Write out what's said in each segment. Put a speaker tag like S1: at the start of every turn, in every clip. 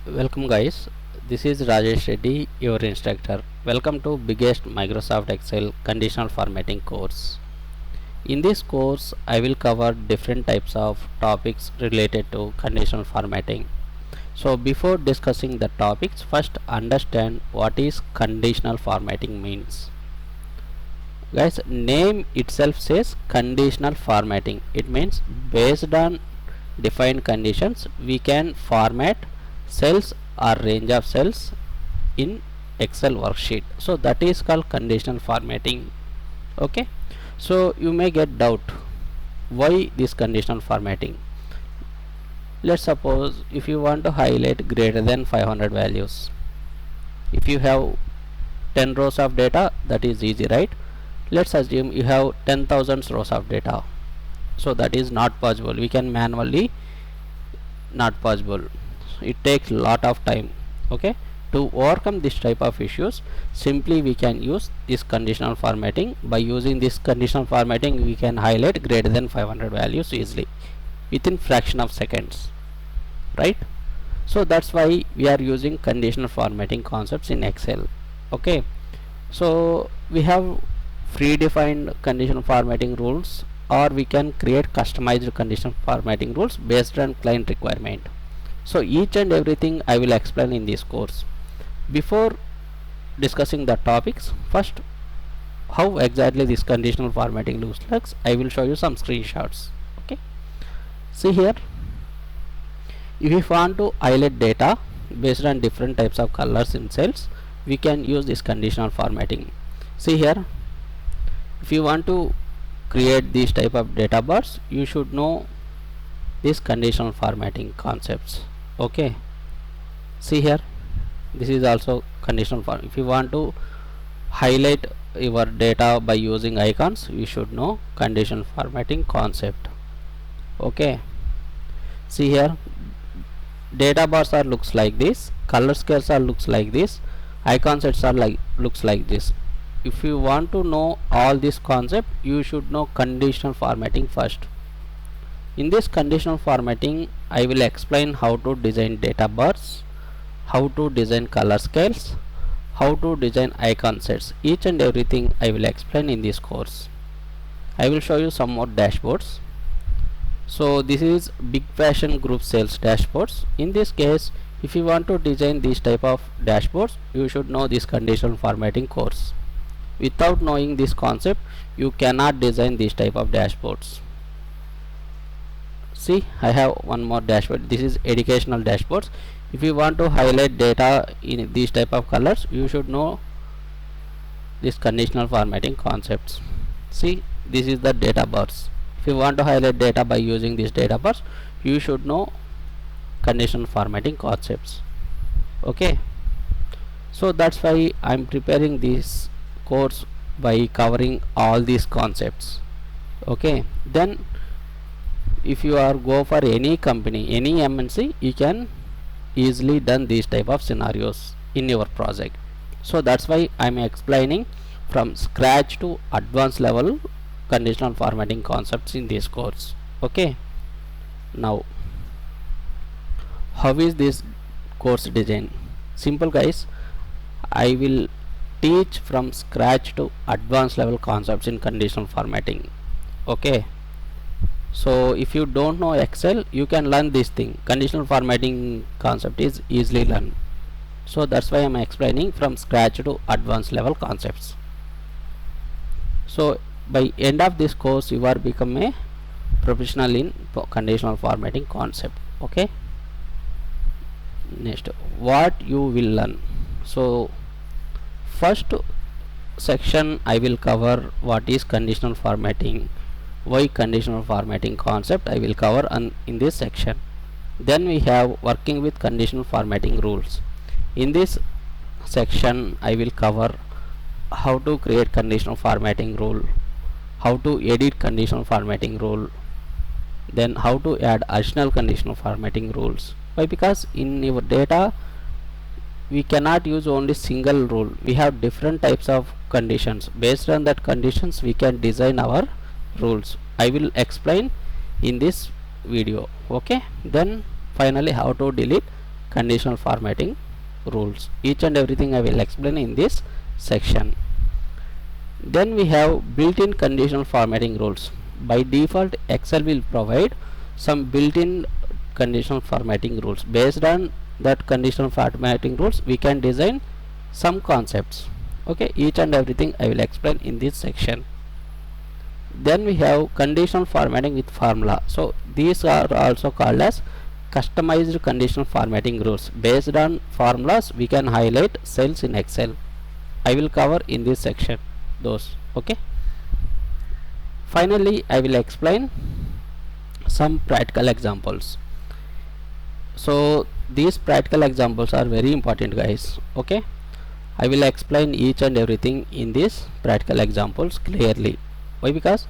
S1: Welcome guys, this is Rajesh Reddy, your instructor. Welcome to biggest Microsoft Excel conditional formatting course. In this course, I will cover different types of topics related to conditional formatting. So before discussing the topics, first understand what is conditional formatting means. Guys, name itself says conditional formatting. It means based on defined conditions, we can format cells or range of cells in Excel worksheet. So that is called conditional formatting. Okay, so you may get doubt why this conditional formatting. Let's suppose if you want to highlight greater than 500 values, if you have 10 rows of data, that is easy, right? Let's assume you have 10,000 rows of data, so that is not possible. We can manually, not possible. It takes lot of time. Okay, to overcome this type of issues, simply we can use this conditional formatting. By using this conditional formatting, we can highlight greater than 500 values easily within fraction of seconds, right? So that's why we are using conditional formatting concepts in Excel. Okay, so we have predefined conditional formatting rules, or we can create customized conditional formatting rules based on client requirement. So each and everything I will explain in this course. Before discussing the topics, first how exactly this conditional formatting looks like, I will show you some screenshots. Okay, see here, if you want to highlight data based on different types of colors in cells, we can use this conditional formatting. See here, if you want to create this type of data bars, you should know these conditional formatting concepts. Okay, see here, this is also conditional form. If you want to highlight your data by using icons, you should know conditional formatting concept. Okay, see here, data bars are looks like this, color scales are looks like this, icon sets are like looks like this. If you want to know all this concept, you should know conditional formatting first. In this conditional formatting, I will explain how to design data bars, how to design color scales, how to design icon sets. Each and everything I will explain in this course. I will show you some more dashboards. So this is big fashion group sales dashboards. In this case, if you want to design this type of dashboards, you should know this conditional formatting course. Without knowing this concept, you cannot design this type of dashboards. See, I have one more dashboard. This is educational dashboards. If you want to highlight data in these type of colors, you should know this conditional formatting concepts. See, this is the data bars. If you want to highlight data by using these data bars, you should know conditional formatting concepts. Okay, so that's why I'm preparing this course by covering all these concepts. Okay, then if you are go for any company, any MNC, you can easily done these type of scenarios in your project. So that's why I'm explaining from scratch to advanced level conditional formatting concepts in this course. Okay, now how is this course design? Simple guys, I will teach from scratch to advanced level concepts in conditional formatting. Okay, so if you don't know Excel, you can learn this thing. Conditional formatting concept is easily learned. So that's why I'm explaining from scratch to advanced level concepts. So by end of this course, you are become a professional in conditional formatting concept. Okay, next, what you will learn. So first section I will cover what is conditional formatting, why conditional formatting concept I will cover in this section. Then we have working with conditional formatting rules. In this section I will cover how to create conditional formatting rule, how to edit conditional formatting rule, then how to add additional conditional formatting rules. Why? Because in your data we cannot use only single rule. We have different types of conditions. Based on that conditions, we can design our rules. I will explain in this video. Okay, then finally how to delete conditional formatting rules. Each and everything I will explain in this section. Then we have built-in conditional formatting rules. By default, Excel will provide some built-in conditional formatting rules. Based on that conditional formatting rules, we can design some concepts. Okay, each and everything I will explain in this section. Then we have conditional formatting with formula. So these are also called as customized conditional formatting rules. Based on formulas, we can highlight cells in Excel. I will cover in this section those. Okay, finally I will explain some practical examples. So these practical examples are very important, guys. Okay, I will explain each and everything in these practical examples clearly. Why? Because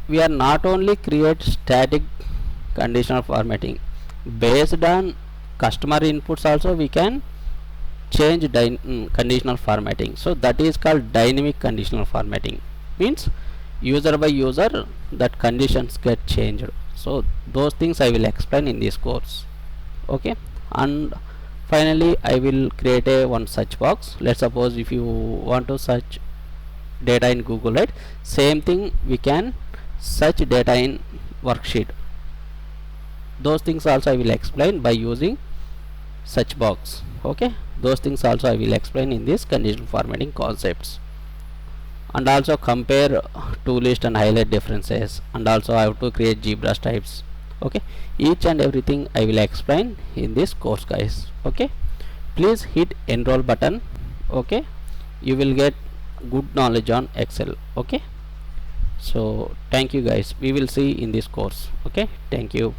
S1: we are not only create static conditional formatting, based on customer inputs also we can change conditional formatting. So that is called dynamic conditional formatting. Means user by user that conditions get changed. So those things I will explain in this course. Okay, and finally I will create a one search box. Let's suppose if you want to search data in Google, right? Same thing we can search data in worksheet. Those things also I will explain by using search box. Okay, those things also I will explain in this conditional formatting concepts. And also compare to list and highlight differences, and also I have to create ZBrush types. Okay, each and everything I will explain in this course, guys. Okay, please hit enroll button. Okay, you will get good knowledge on Excel. Okay, so thank you guys, we will see in this course. Okay, thank you.